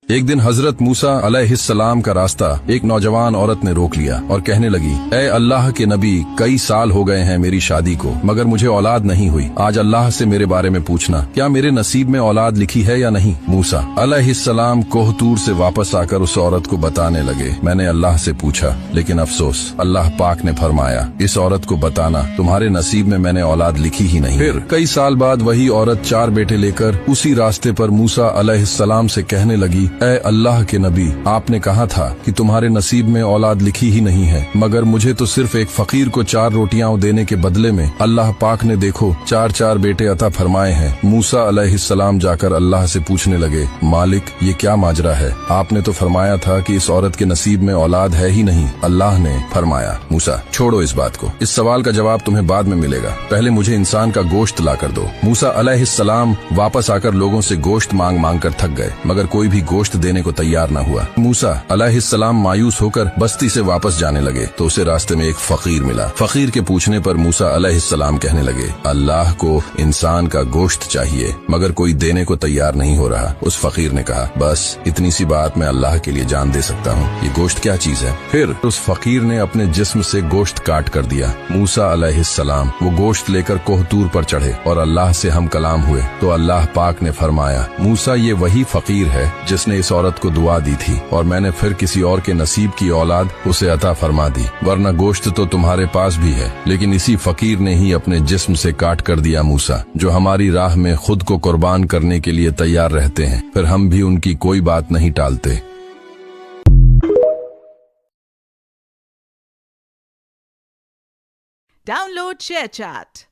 एक दिन हजरत मूसा अलैहिस्सलाम का रास्ता एक नौजवान औरत ने रोक लिया और कहने लगी, ऐ अल्लाह के नबी, कई साल हो गए हैं मेरी शादी को, मगर मुझे औलाद नहीं हुई। आज अल्लाह से मेरे बारे में पूछना, क्या मेरे नसीब में औलाद लिखी है या नहीं। मूसा अलैहिस्सलाम कोहतूर से वापस आकर उस औरत को बताने लगे, मैंने अल्लाह से पूछा, लेकिन अफसोस, अल्लाह पाक ने फरमाया, इस औरत को बताना, तुम्हारे नसीब में मैंने औलाद लिखी ही नहीं। फिर कई साल बाद वही औरत 4 बेटे लेकर उसी रास्ते पर मूसा अलैहिस्सलाम से कहने लगी, ऐ अल्लाह के नबी, आपने कहा था कि तुम्हारे नसीब में औलाद लिखी ही नहीं है, मगर मुझे तो सिर्फ एक फकीर को 4 रोटियां देने के बदले में अल्लाह पाक ने देखो 4 बेटे अता फरमाए हैं। मूसा अलैहिस्सलाम जाकर अल्लाह से पूछने लगे, मालिक, ये क्या माजरा है? आपने तो फरमाया था कि इस औरत के नसीब में औलाद है ही नहीं। अल्लाह ने फरमाया, मूसा, छोड़ो इस बात को, इस सवाल का जवाब तुम्हें बाद में मिलेगा, पहले मुझे इंसान का गोश्त ला कर दो। मूसा अलैहिस्सलाम वापस आकर लोगों से गोश्त मांग मांग कर थक गए, मगर कोई भी गोश्त देने को तैयार न हुआ। मूसा अलैहिस्सलाम मायूस होकर बस्ती से वापस जाने लगे तो उसे रास्ते में एक फकीर मिला। फकीर के पूछने पर मूसा अलैहिस्सलाम कहने लगे, अल्लाह को इंसान का गोश्त चाहिए, मगर कोई देने को तैयार नहीं हो रहा। उस फकीर ने कहा, बस इतनी सी बात मैं अल्लाह के लिए जान दे सकता हूँ, ये गोश्त क्या चीज है? फिर उस फकीर ने अपने जिस्म से गोश्त काट कर दिया। मूसा अलैहिस्सलाम वो गोश्त लेकर कोहतूर पर चढ़े और अल्लाह से हम कलाम हुए तो अल्लाह पाक ने फरमाया, मूसा, ये वही फकीर है जिसने इस औरत को दुआ दी थी, और मैंने फिर किसी और के नसीब की औलाद उसे अता फरमा दी, वरना गोश्त तो तुम्हारे पास भी है, लेकिन इसी फकीर ने ही अपने जिस्म से काट कर दिया। मूसा, जो हमारी राह में खुद को कुर्बान करने के लिए तैयार रहते हैं, फिर हम भी उनकी कोई बात नहीं टालते। Download ShareChat.